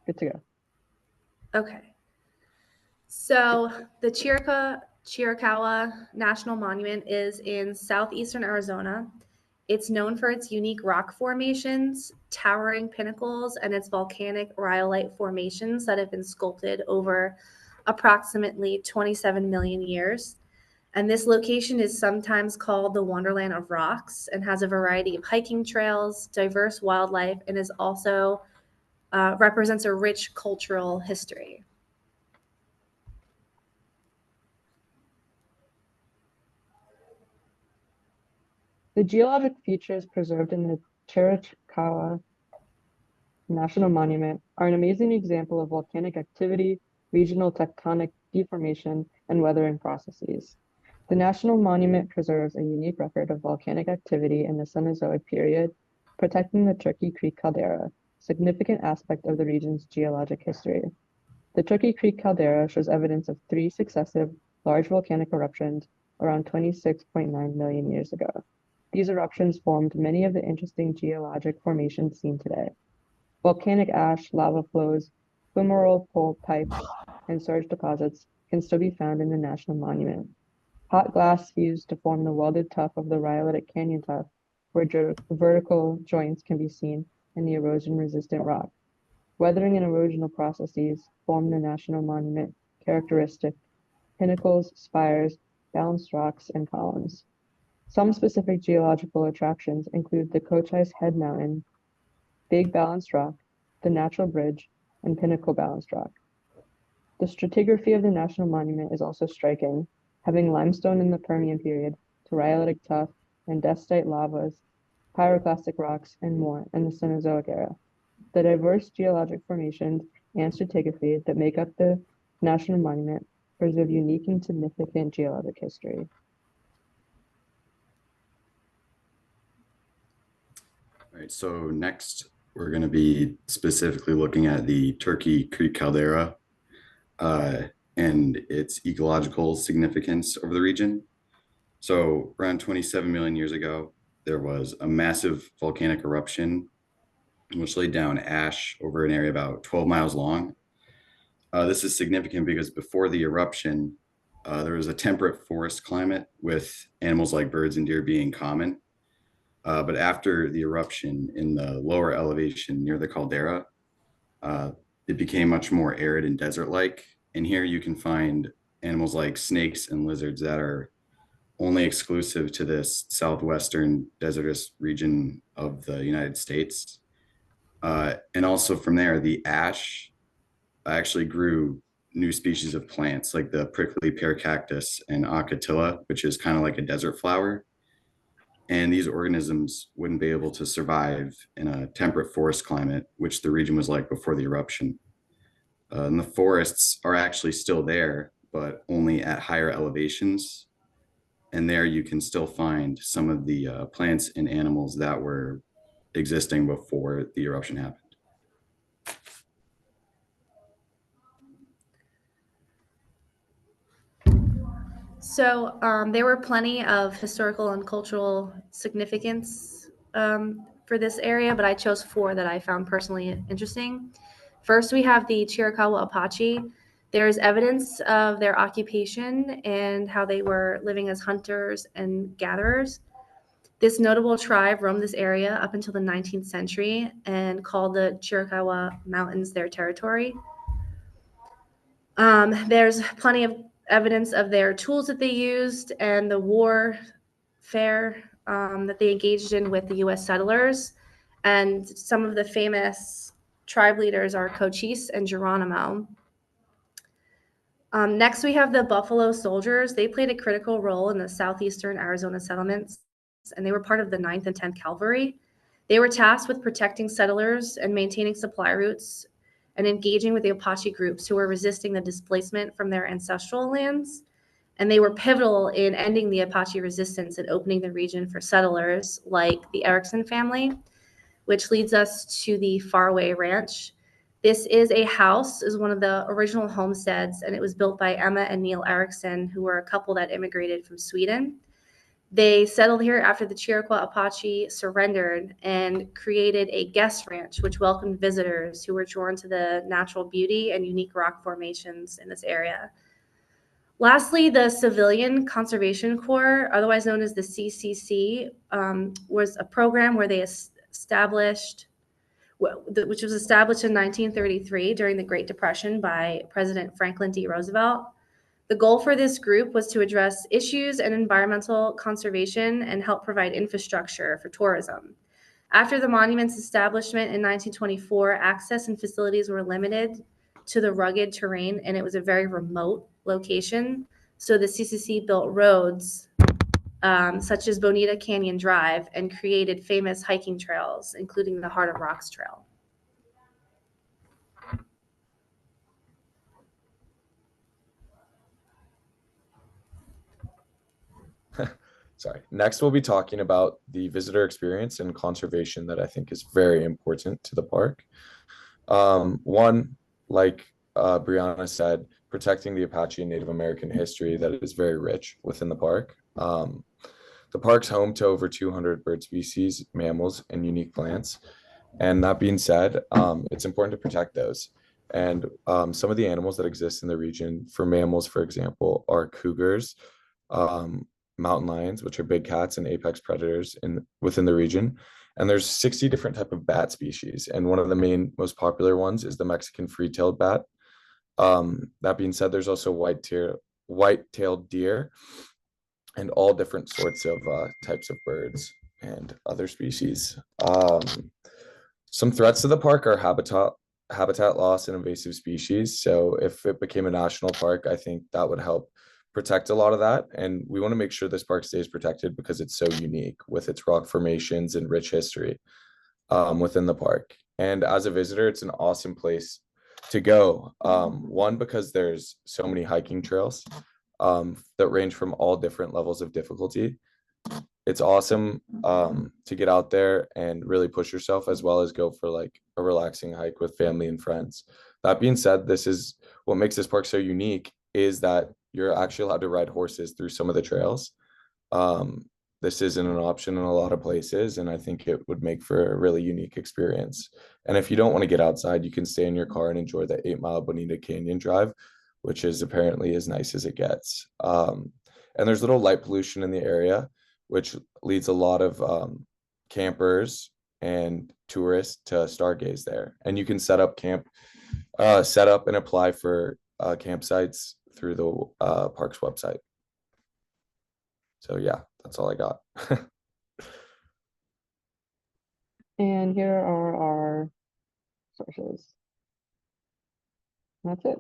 good to go. Okay. So the Chiricahua National Monument is in southeastern Arizona. It's known for its unique rock formations, towering pinnacles, and its volcanic rhyolite formations that have been sculpted over approximately 27 million years. And this location is sometimes called the Wonderland of Rocks and has a variety of hiking trails, diverse wildlife, and is also represents a rich cultural history. The geologic features preserved in the Chiricahua National Monument are an amazing example of volcanic activity, regional tectonic deformation, and weathering processes. The National Monument preserves a unique record of volcanic activity in the Cenozoic period, protecting the Turkey Creek caldera, a significant aspect of the region's geologic history. The Turkey Creek caldera shows evidence of 3 successive large volcanic eruptions around 26.9 million years ago. These eruptions formed many of the interesting geologic formations seen today. Volcanic ash, lava flows, fumarole pipes, and surge deposits can still be found in the National Monument. Hot glass fused to form the welded tuff of the rhyolitic canyon tuff, where vertical joints can be seen in the erosion-resistant rock. Weathering and erosional processes form the National Monument characteristic pinnacles, spires, balanced rocks, and columns. Some specific geological attractions include the Cochise Head Mountain, Big Balanced Rock, the Natural Bridge, and Pinnacle Balanced Rock. The stratigraphy of the National Monument is also striking, having limestone in the Permian period to rhyolitic tuff and dacite lavas, pyroclastic rocks, and more in the Cenozoic era. The diverse geologic formations and stratigraphy that make up the National Monument preserve unique and significant geologic history. All right, so next we're going to be specifically looking at the Turkey Creek caldera and its ecological significance over the region. So around 27 million years ago, there was a massive volcanic eruption which laid down ash over an area about 12 miles long. This is significant because before the eruption, there was a temperate forest climate with animals like birds and deer being common. But after the eruption in the lower elevation near the caldera, it became much more arid and desert-like. And here you can find animals like snakes and lizards that are only exclusive to this southwestern desertous region of the United States. And also from there, the ash actually grew new species of plants like the prickly pear cactus and acatilla, which is kind of like a desert flower. And these organisms wouldn't be able to survive in a temperate forest climate, which the region was like before the eruption. And the forests are actually still there, but only at higher elevations. And there you can still find some of the plants and animals that were existing before the eruption happened. So there were plenty of historical and cultural significance for this area, but I chose 4 that I found personally interesting. First, we have the Chiricahua Apache. There's evidence of their occupation and how they were living as hunters and gatherers. This notable tribe roamed this area up until the 19th century and called the Chiricahua Mountains their territory. There's plenty of evidence of their tools that they used and the warfare that they engaged in with the U.S. settlers. And some of the famous tribe leaders are Cochise and Geronimo. Next, we have the Buffalo Soldiers. They played a critical role in the southeastern Arizona settlements, and they were part of the 9th and 10th Cavalry. They were tasked with protecting settlers and maintaining supply routes and engaging with the Apache groups who were resisting the displacement from their ancestral lands. And they were pivotal in ending the Apache resistance and opening the region for settlers like the Erickson family, which leads us to the Faraway Ranch. This is one of the original homesteads, and it was built by Emma and Neil Erickson, who were a couple that immigrated from Sweden. They settled here after the Chiricahua Apache surrendered and created a guest ranch, which welcomed visitors who were drawn to the natural beauty and unique rock formations in this area. Lastly, the Civilian Conservation Corps, otherwise known as the CCC, was a program where they established, which was established in 1933 during the Great Depression by President Franklin D. Roosevelt. The goal for this group was to address issues in environmental conservation and help provide infrastructure for tourism. After the monument's establishment in 1924, access and facilities were limited to the rugged terrain, and it was a very remote location. So the CCC built roads such as Bonita Canyon Drive and created famous hiking trails, including the Heart of Rocks Trail. Sorry. Next, we'll be talking about the visitor experience and conservation that I think is very important to the park. One, like Brianna said, protecting the Apache and Native American history that is very rich within the park. The park's home to over 200 bird species, mammals, and unique plants. And that being said, it's important to protect those. And some of the animals that exist in the region, for mammals, for example, are cougars, mountain lions, which are big cats and apex predators within the region. And there's 60 different type of bat species. And one of the most popular ones is the Mexican free-tailed bat. That being said, there's also white-tailed deer and all different sorts of types of birds and other species. Some threats to the park are habitat loss and invasive species. So if it became a national park, I think that would help protect a lot of that. And we want to make sure this park stays protected because it's so unique with its rock formations and rich history within the park. And as a visitor, it's an awesome place to go. One, because there's so many hiking trails that range from all different levels of difficulty. It's awesome to get out there and really push yourself, as well as go for like a relaxing hike with family and friends. That being said, this is what makes this park so unique, is that you're actually allowed to ride horses through some of the trails. This isn't an option in a lot of places, and I think it would make for a really unique experience. And if you don't want to get outside, you can stay in your car and enjoy the 8-mile Bonita Canyon Drive, which is apparently as nice as it gets. And there's little light pollution in the area, which leads a lot of campers and tourists to stargaze there. And you can set up and apply for campsites through the park's website. So yeah, that's all I got. And here are our sources. That's it.